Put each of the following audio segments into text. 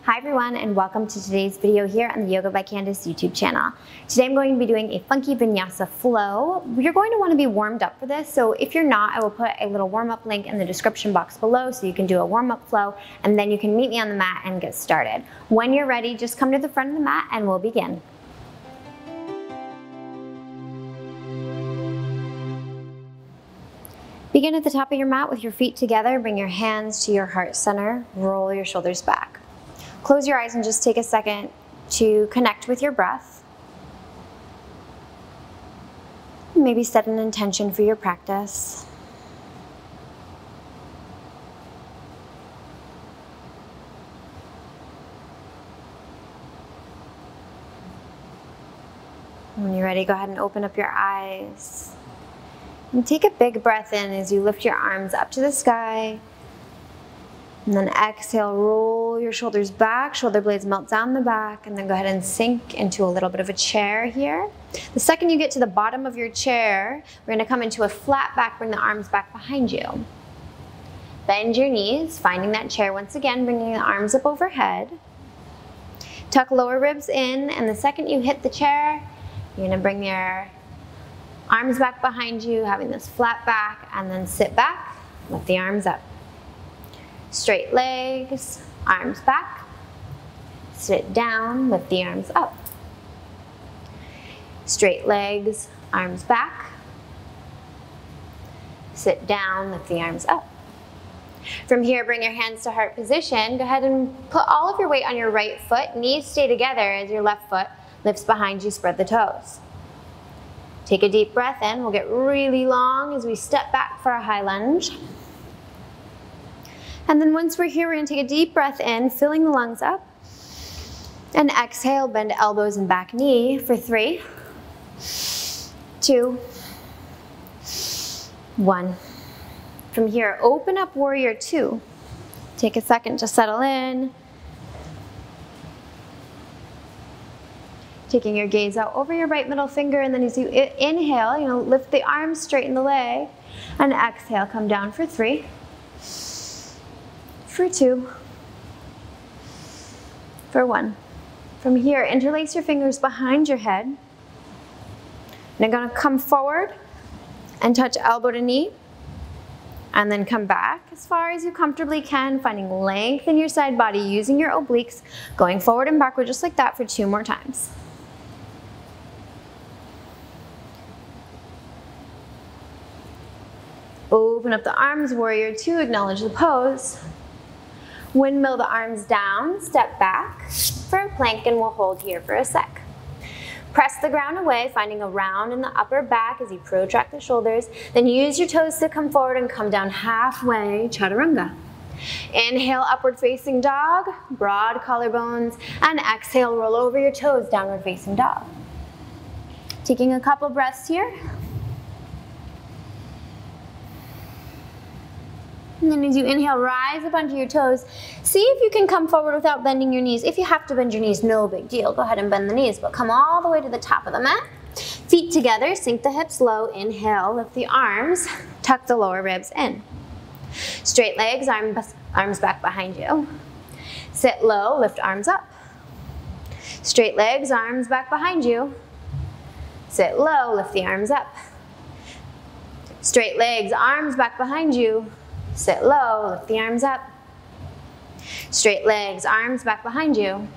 Hi everyone, and welcome to today's video here on the Yoga by Candace YouTube channel. Today I'm going to be doing a funky Vinyasa flow. You're going to want to be warmed up for this, so if you're not, I will put a little warm-up link in the description box below so you can do a warm-up flow, and then you can meet me on the mat and get started. When you're ready, just come to the front of the mat and we'll begin. Begin at the top of your mat with your feet together. Bring your hands to your heart center. Roll your shoulders back. Close your eyes and just take a second to connect with your breath. Maybe set an intention for your practice. When you're ready, go ahead and open up your eyes. And take a big breath in as you lift your arms up to the sky. And then exhale, roll your shoulders back, shoulder blades melt down the back, and then go ahead and sink into a little bit of a chair here. The second you get to the bottom of your chair, we're gonna come into a flat back, bring the arms back behind you. Bend your knees, finding that chair once again, bringing the arms up overhead. Tuck lower ribs in, and the second you hit the chair, you're gonna bring your arms back behind you, having this flat back, and then sit back, lift the arms up. Straight legs, arms back, sit down, lift the arms up. Straight legs, arms back, sit down, lift the arms up. From here, bring your hands to heart position. Go ahead and put all of your weight on your right foot. Knees stay together as your left foot lifts behind you, spread the toes. Take a deep breath in. We'll get really long as we step back for a high lunge. And then once we're here, we're gonna take a deep breath in, filling the lungs up. And exhale, bend elbows and back knee for 3, 2, 1. From here, open up warrior 2. Take a second to settle in. Taking your gaze out over your right middle finger, and then as you inhale, lift the arms, straighten the leg, and exhale, come down for 3, for 2, for 1. From here, interlace your fingers behind your head. And you're gonna come forward and touch elbow to knee, and then come back as far as you comfortably can, finding length in your side body, using your obliques, going forward and backward just like that for 2 more times. Open up the arms, warrior 2, acknowledge the pose. Windmill the arms down, step back for a plank, and we'll hold here for a sec. Press the ground away, finding a round in the upper back as you protract the shoulders. Then use your toes to come forward and come down halfway, chaturanga. Inhale, upward facing dog, broad collarbones, and exhale, roll over your toes, downward facing dog. Taking a couple breaths here. And then as you inhale, rise up onto your toes. See if you can come forward without bending your knees. If you have to bend your knees, no big deal. Go ahead and bend the knees, but come all the way to the top of the mat. Feet together, sink the hips low. Inhale, lift the arms, tuck the lower ribs in. Straight legs, arms back behind you. Sit low, lift arms up. Straight legs, arms back behind you. Sit low, lift the arms up. Straight legs, arms back behind you. Sit low, lift the arms up. Straight legs, arms back behind you.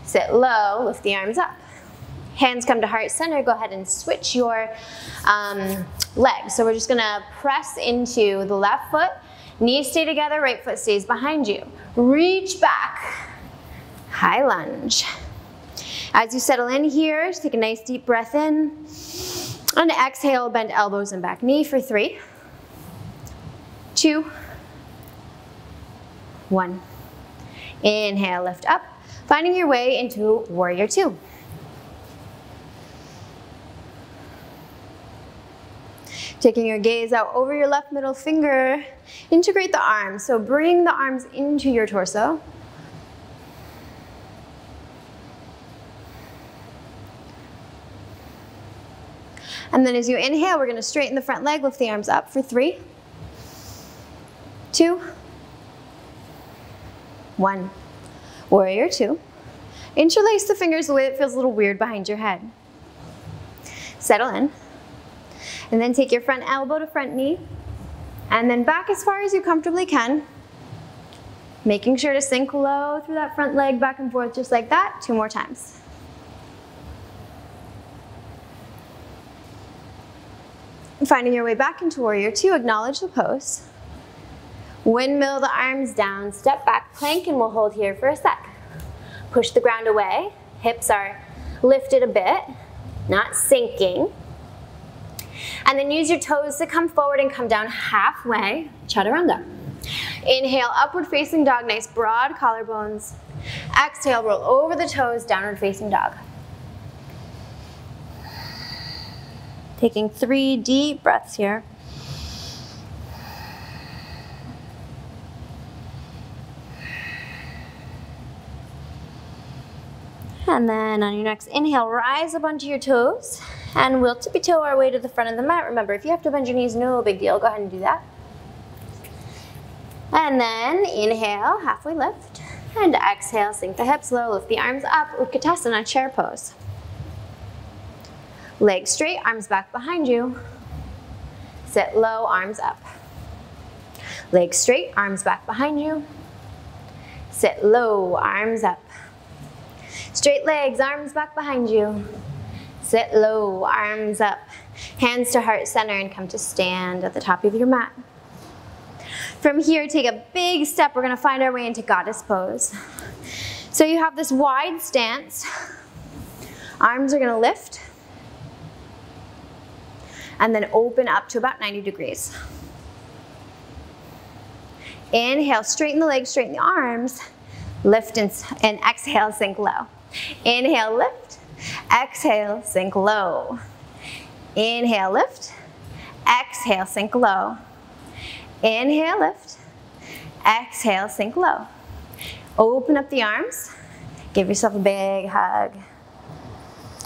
Sit low, lift the arms up. Hands come to heart center. Go ahead and switch your legs. So we're just gonna press into the left foot. Knees stay together, right foot stays behind you. Reach back, high lunge. As you settle in here, just take a nice deep breath in. And exhale, bend elbows and back knee for 3, 2, 1. Inhale, lift up, finding your way into warrior 2. Taking your gaze out over your left middle finger, integrate the arms. So bring the arms into your torso. And then as you inhale, we're going to straighten the front leg, lift the arms up for 3, 2, 1. Warrior two. Interlace the fingers the way that feels a little weird behind your head. Settle in. And then take your front elbow to front knee. And then back as far as you comfortably can. Making sure to sink low through that front leg back and forth just like that. 2 more times. Finding your way back into warrior two, acknowledge the pose. Windmill the arms down, step back, plank, and we'll hold here for a sec. Push the ground away, hips are lifted a bit, not sinking. And then use your toes to come forward and come down halfway, chaturanga. Inhale, upward facing dog, nice broad collarbones. Exhale, roll over the toes, downward facing dog. Taking 3 deep breaths here. And then on your next inhale, rise up onto your toes and we'll tippy toe our way to the front of the mat. Remember, if you have to bend your knees, no big deal. Go ahead and do that. And then inhale, halfway lift. And exhale, sink the hips low, lift the arms up, Utkatasana, chair pose. Legs straight, arms back behind you. Sit low, arms up. Legs straight, arms back behind you. Sit low, arms up. Straight legs, arms back behind you. Sit low, arms up. Hands to heart center and come to stand at the top of your mat. From here, take a big step. We're gonna find our way into goddess pose. So you have this wide stance. Arms are gonna lift. And then open up to about 90 degrees. Inhale, straighten the legs, straighten the arms. Lift and exhale, sink low. Inhale, lift. Exhale, sink low. Inhale, lift. Exhale, sink low. Inhale, lift. Exhale, sink low. Open up the arms. Give yourself a big hug.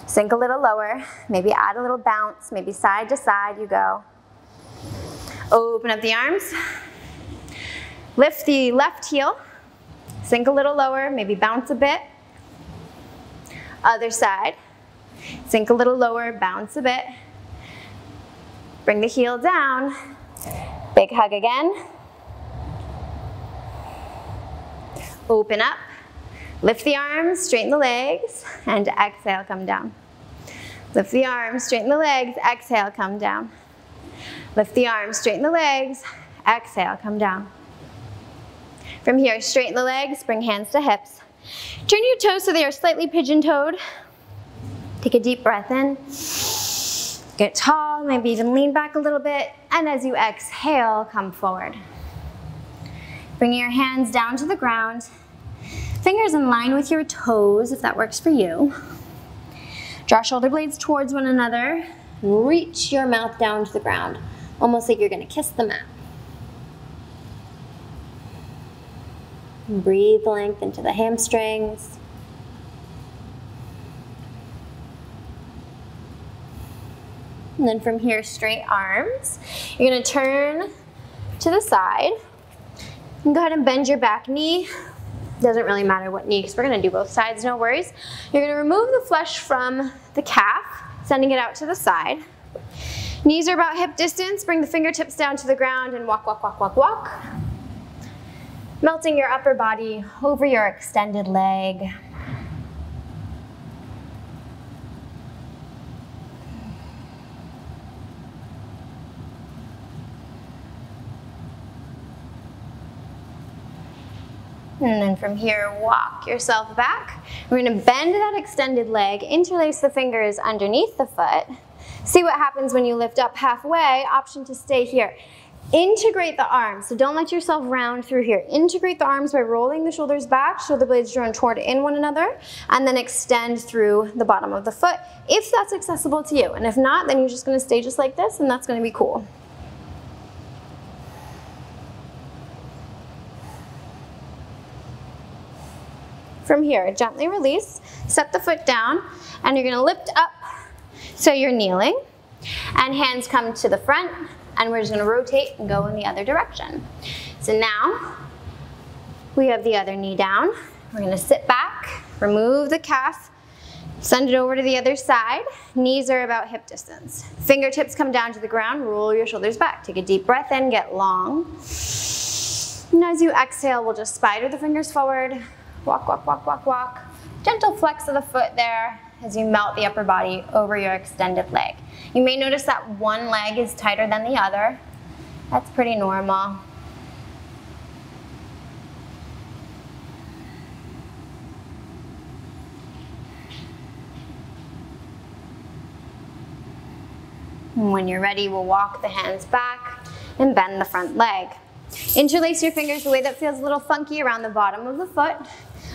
Sink a little lower. Maybe add a little bounce. Maybe side to side you go. Open up the arms. Lift the left heel. Sink a little lower. Maybe bounce a bit. Other side. Sink a little lower. Bounce a bit. Bring the heel down. Big hug again. Open up. Lift the arms, straighten the legs, and exhale, come down. Lift the arms, straighten the legs, exhale, come down. Lift the arms, straighten the legs, exhale, come down. From here, straighten the legs, bring hands to hips. Turn your toes so they are slightly pigeon-toed. Take a deep breath in. Get tall, maybe even lean back a little bit, and as you exhale, come forward. Bringing your hands down to the ground. Fingers in line with your toes, if that works for you. Draw shoulder blades towards one another. Reach your mouth down to the ground, almost like you're gonna kiss the mat. Breathe length into the hamstrings. And then from here, straight arms. You're gonna turn to the side. And go ahead and bend your back knee. Doesn't really matter what knee, because we're gonna do both sides, no worries. You're gonna remove the flesh from the calf, sending it out to the side. Knees are about hip distance. Bring the fingertips down to the ground and walk, walk, walk, walk, walk. Melting your upper body over your extended leg. And then from here, walk yourself back. We're gonna bend that extended leg, interlace the fingers underneath the foot. See what happens when you lift up halfway. Option to stay here. Integrate the arms, so don't let yourself round through here. Integrate the arms by rolling the shoulders back, shoulder blades drawn toward in one another, and then extend through the bottom of the foot, if that's accessible to you. And if not, then you're just gonna stay just like this, and that's gonna be cool. From here, gently release, set the foot down, and you're gonna lift up so you're kneeling, and hands come to the front, and we're just gonna rotate and go in the other direction. So now, we have the other knee down, We're gonna sit back, remove the calf, send it over to the other side. Knees are about hip distance. Fingertips come down to the ground, roll your shoulders back. Take a deep breath in, get long. And as you exhale, we'll just spider the fingers forward. Walk, walk, walk, walk, walk. Gentle flex of the foot there as you melt the upper body over your extended leg. You may notice that one leg is tighter than the other. That's pretty normal. And when you're ready, we'll walk the hands back and bend the front leg. Interlace your fingers the way that feels a little funky around the bottom of the foot.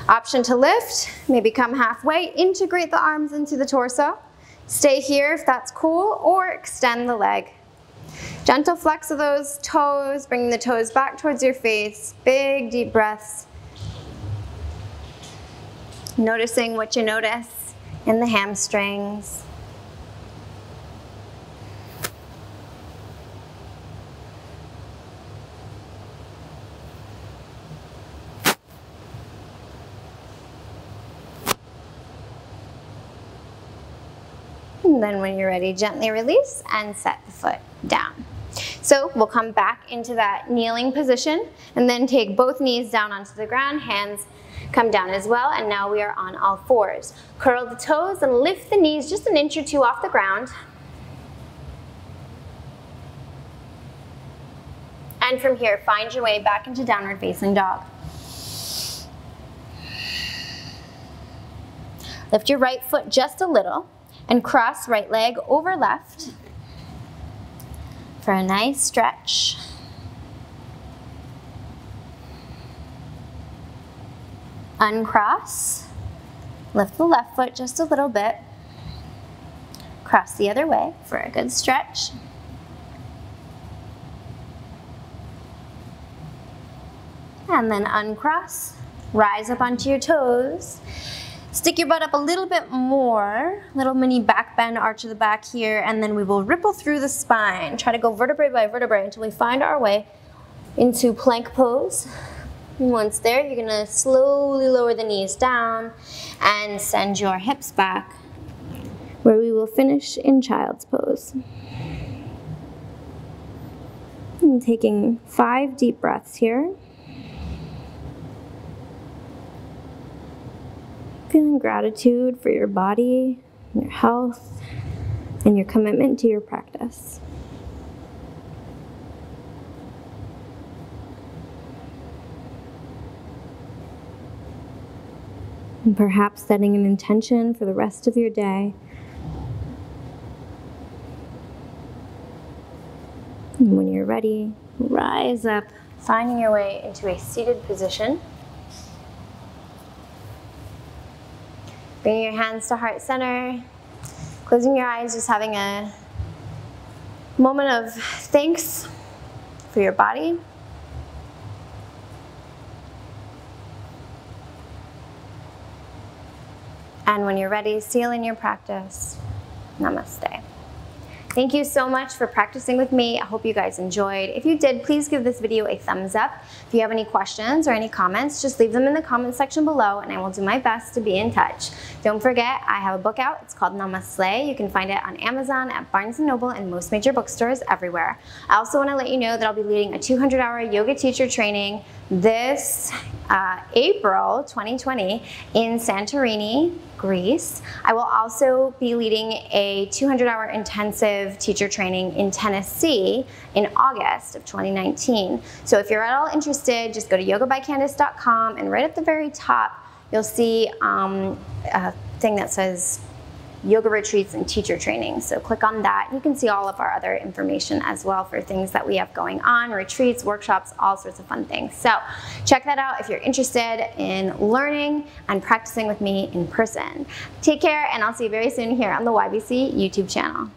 Option to lift, maybe come halfway, integrate the arms into the torso. Stay here if that's cool, or extend the leg. Gentle flex of those toes, bringing the toes back towards your face. Big deep breaths. Noticing what you notice in the hamstrings. And then when you're ready, gently release and set the foot down. So we'll come back into that kneeling position and then take both knees down onto the ground, hands come down as well, and now we are on all fours. Curl the toes and lift the knees just an inch or two off the ground. And from here, find your way back into downward facing dog. Lift your right foot just a little and cross right leg over left for a nice stretch. Uncross, lift the left foot just a little bit, cross the other way for a good stretch. And then uncross, rise up onto your toes. Stick your butt up a little bit more, little mini back bend, arch of the back here, and then we will ripple through the spine. Try to go vertebrae by vertebrae until we find our way into plank pose. And once there, you're gonna slowly lower the knees down and send your hips back, where we will finish in child's pose. And taking 5 deep breaths here. Feeling gratitude for your body, your health, and your commitment to your practice. And perhaps setting an intention for the rest of your day. And when you're ready, rise up, finding your way into a seated position. Bringing your hands to heart center, closing your eyes, just having a moment of thanks for your body. And when you're ready, seal in your practice. Namaste. Thank you so much for practicing with me. I hope you guys enjoyed. If you did, please give this video a thumbs up. If you have any questions or any comments, just leave them in the comment section below and I will do my best to be in touch. Don't forget, I have a book out. It's called Namaste. You can find it on Amazon, at Barnes & Noble, and most major bookstores everywhere. I also want to let you know that I'll be leading a 200-hour yoga teacher training this April 2020 in Santorini, Greece. I will also be leading a 200-hour intensive teacher training in Tennessee in August of 2019. So if you're at all interested, just go to YogaByCandace.com and right at the very top, you'll see a thing that says yoga retreats and teacher training. So click on that. You can see all of our other information as well for things that we have going on, retreats, workshops, all sorts of fun things. So check that out if you're interested in learning and practicing with me in person. Take care, and I'll see you very soon here on the YBC YouTube channel.